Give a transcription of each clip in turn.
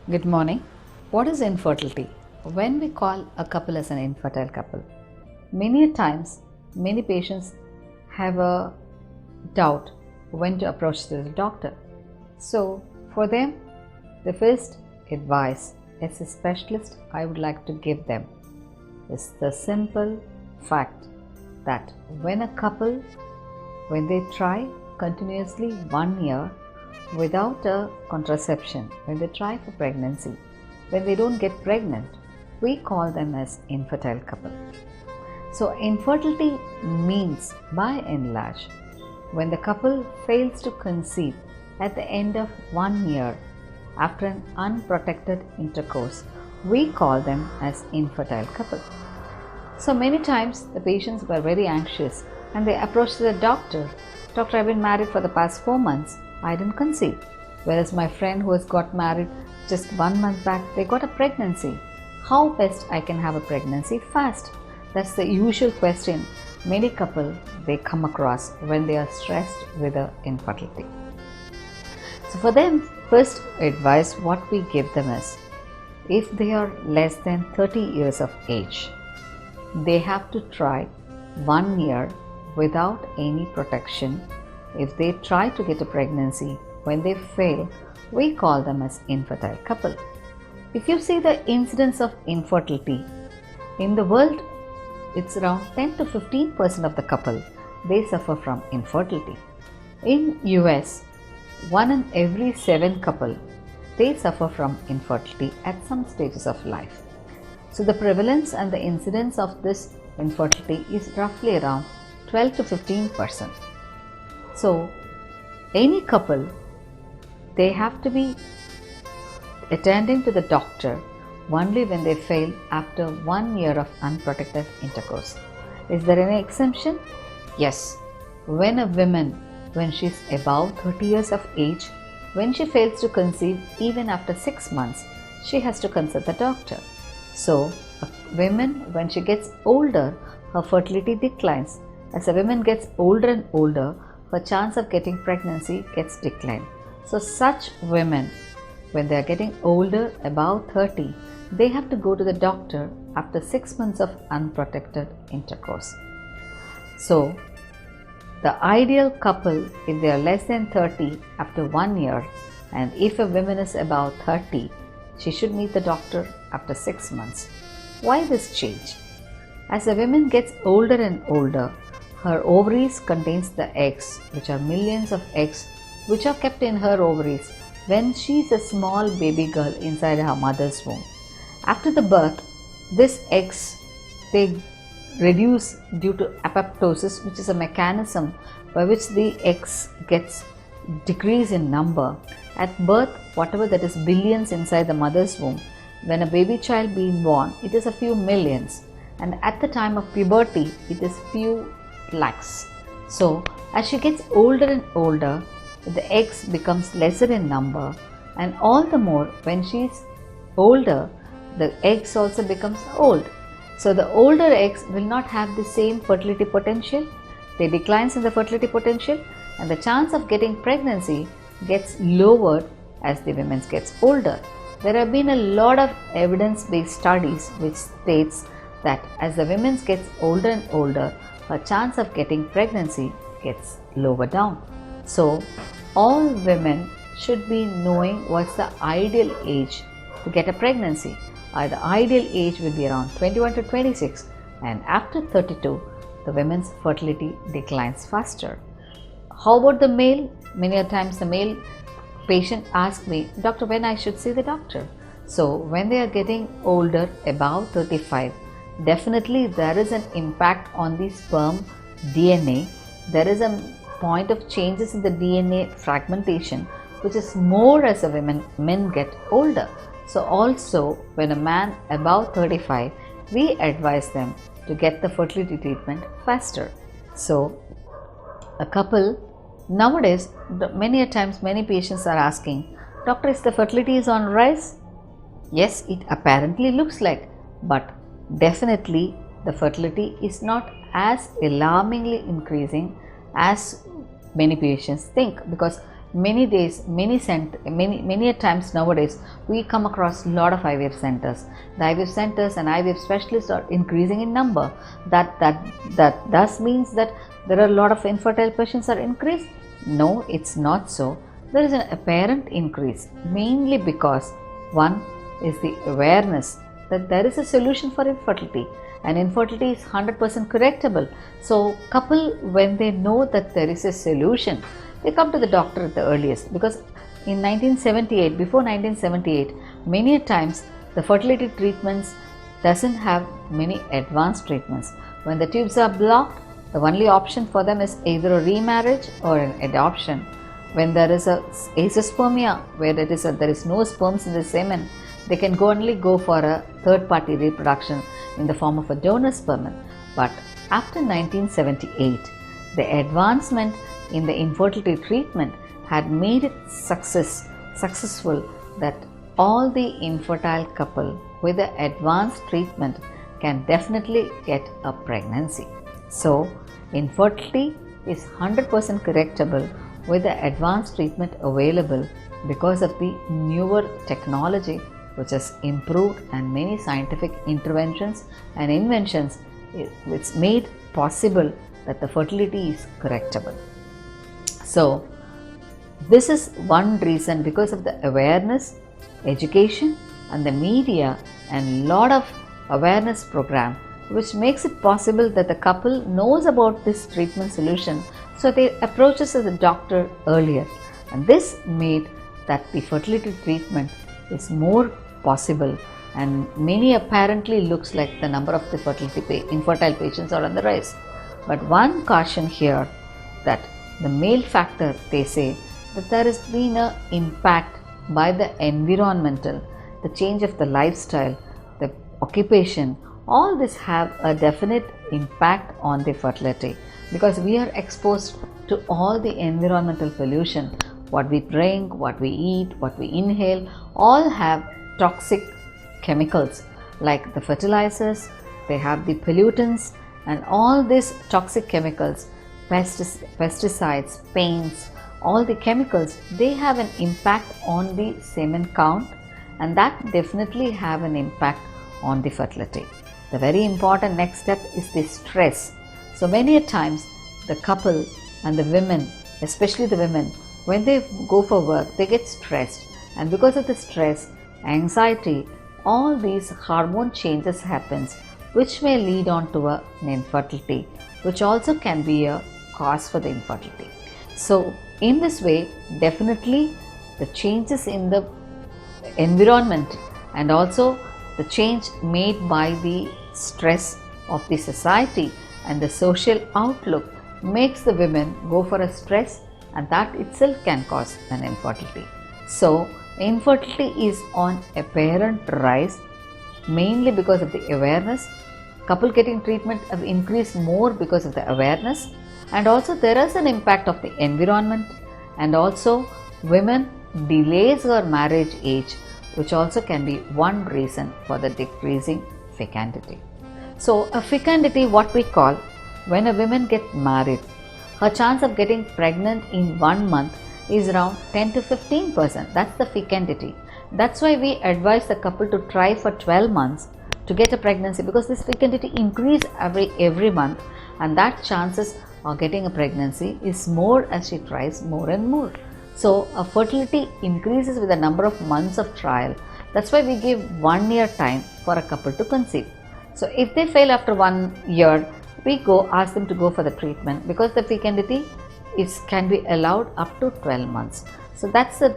Good morning. What is infertility? When we call a couple as an infertile couple, many times many patients have a doubt when to approach the doctor. So for them, the first advice as a specialist I would like to give them is the simple fact that when a couple, when they try continuously 1 year without a contraception, when they try for pregnancy, when they don't get pregnant, we call them as infertile couple. So infertility means by and large when the couple fails to conceive at the end of 1 year after an unprotected intercourse, we call them as infertile couple. So many times the patients were very anxious and they approached the doctor. Doctor, I've been married for the past 4 months. I didn't conceive. Whereas my friend who has got married just 1 month back, they got a pregnancy. How best I can have a pregnancy fast? That's the usual question many couple they come across when they are stressed with the infertility. So for them, first advice what we give them is, if they are less than 30 years of age, they have to try 1 year without any protection. If they try to get a pregnancy, when they fail, we call them as infertile couple. If you see the incidence of infertility in the world, it's around 10 to 15% of the couple, they suffer from infertility. In US, 1 in every 7 couple, they suffer from infertility at some stages of life. So the prevalence and the incidence of this infertility is roughly around 12 to 15%. So any couple, they have to be attending to the doctor only when they fail after 1 year of unprotected intercourse. Is there any exemption? Yes. When a woman, when she's above 30 years of age, when she fails to conceive even after 6 months, she has to consult the doctor. So a woman, when she gets older, her fertility declines. As a woman gets older and older, her chance of getting pregnancy gets declined. So such women, when they are getting older, above 30, they have to go to the doctor after 6 months of unprotected intercourse. So the ideal couple, if they are less than 30 after 1 year, and if a woman is above 30, she should meet the doctor after 6 months. Why this change? As a woman gets older and older, her ovaries contains the eggs, which are millions of eggs, which are kept in her ovaries when she is a small baby girl inside her mother's womb. After the birth, these eggs, they reduce due to apoptosis, which is a mechanism by which the eggs gets decrease in number. At birth, whatever that is billions inside the mother's womb, when a baby child being born, it is a few millions, and at the time of puberty, it is few lakhs. So as she gets older and older, the eggs becomes lesser in number, and all the more when she is older, the eggs also becomes old. So the older eggs will not have the same fertility potential. They declines in the fertility potential, and the chance of getting pregnancy gets lowered as the women gets older. There have been a lot of evidence-based studies which states that as the women gets older and older, her chance of getting pregnancy gets lower down. So all women should be knowing what's the ideal age to get a pregnancy. The ideal age will be around 21 to 26, and after 32, the women's fertility declines faster. How about the male? Many times the male patient asks me, Doctor, when I should see the doctor? So when they are getting older, above 35, definitely there is an impact on the sperm DNA. There is a point of changes in the DNA fragmentation, which is more as the men get older. So also when a man above 35, we advise them to get the fertility treatment faster. So a couple, nowadays many times many patients are asking, Doctor, is the fertility is on rise? Yes, it apparently looks like, but definitely the fertility is not as alarmingly increasing as many patients think, because many a times nowadays we come across a lot of IVF centers. The IVF centers and IVF specialists are increasing in number. That thus means that there are a lot of infertile patients are increased. No, it's not so. There is an apparent increase, mainly because one is the awareness that there is a solution for infertility, and infertility is 100% correctable. So couple, when they know that there is a solution, they come to the doctor at the earliest, because in 1978, before 1978, many a times the fertility treatments doesn't have many advanced treatments. When the tubes are blocked, the only option for them is either a remarriage or an adoption. When there is a asospermia, where there is no sperms in the semen, they can only go for a third-party reproduction in the form of a donor sperm. But after 1978, the advancement in the infertility treatment had made it successful that all the infertile couple with the advanced treatment can definitely get a pregnancy. So, infertility is 100% correctable with the advanced treatment available because of the newer technology which has improved, and many scientific interventions and inventions which made possible that the fertility is correctable. So, this is one reason, because of the awareness, education and the media and lot of awareness program, which makes it possible that the couple knows about this treatment solution, so they approaches the doctor earlier, and this made that the fertility treatment is more possible, and many apparently looks like the number of the infertile patients are on the rise. But one caution here, that the male factor, they say that there has been an impact by the environmental, the change of the lifestyle, the occupation, all this have a definite impact on the fertility, because we are exposed to all the environmental pollution. What we drink, what we eat, what we inhale, all have toxic chemicals like the fertilizers, they have the pollutants, and all these toxic chemicals, pesticides, paints, all the chemicals, they have an impact on the semen count, and that definitely have an impact on the fertility. The very important next step is the stress. So many a times the couple and the women, especially the women, when they go for work, they get stressed, and because of the stress, anxiety, all these hormone changes happens, which may lead on to an infertility, which also can be a cause for the infertility. So in this way, definitely the changes in the environment and also the change made by the stress of the society and the social outlook makes the women go for a stress, and that itself can cause an infertility. So infertility is on apparent rise, mainly because of the awareness. Couple getting treatment have increased more because of the awareness, and also there is an impact of the environment, and also women delays her marriage age, which also can be one reason for the decreasing fecundity. So a fecundity, what we call, when a woman gets married, her chance of getting pregnant in 1 month is around 10 to 15%. That's the fecundity. That's why we advise the couple to try for 12 months to get a pregnancy, because this fecundity increase every month, and that chances of getting a pregnancy is more as she tries more and more. So a fertility increases with the number of months of trial. That's why we give 1 year time for a couple to conceive. So if they fail after 1 year, we ask them to go for the treatment, because the fecundity can be allowed up to 12 months. So that's the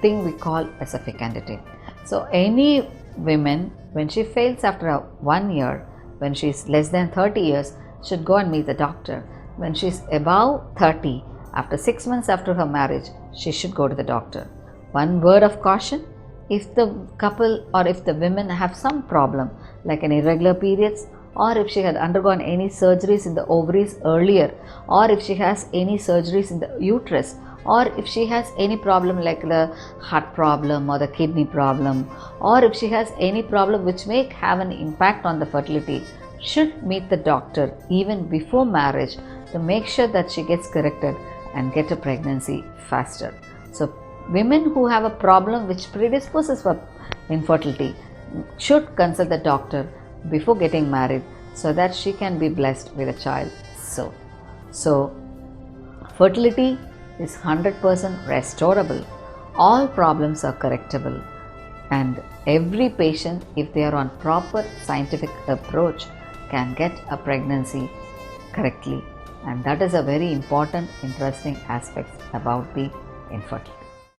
thing we call as a fecundity. So any women, when she fails after 1 year, when she is less than 30 years, should go and meet the doctor. When she is above 30, after 6 months after her marriage, she should go to the doctor. One word of caution: if the couple or if the women have some problem like an irregular periods, or if she had undergone any surgeries in the ovaries earlier, or if she has any surgeries in the uterus, or if she has any problem like the heart problem or the kidney problem, or if she has any problem which may have an impact on the fertility, should meet the doctor even before marriage to make sure that she gets corrected and get a pregnancy faster. So women who have a problem which predisposes for infertility should consult the doctor before getting married so that she can be blessed with a child soon. So fertility is 100% restorable. All problems are correctable, and every patient, if they are on proper scientific approach, can get a pregnancy correctly, and that is a very important, interesting aspect about the infertility.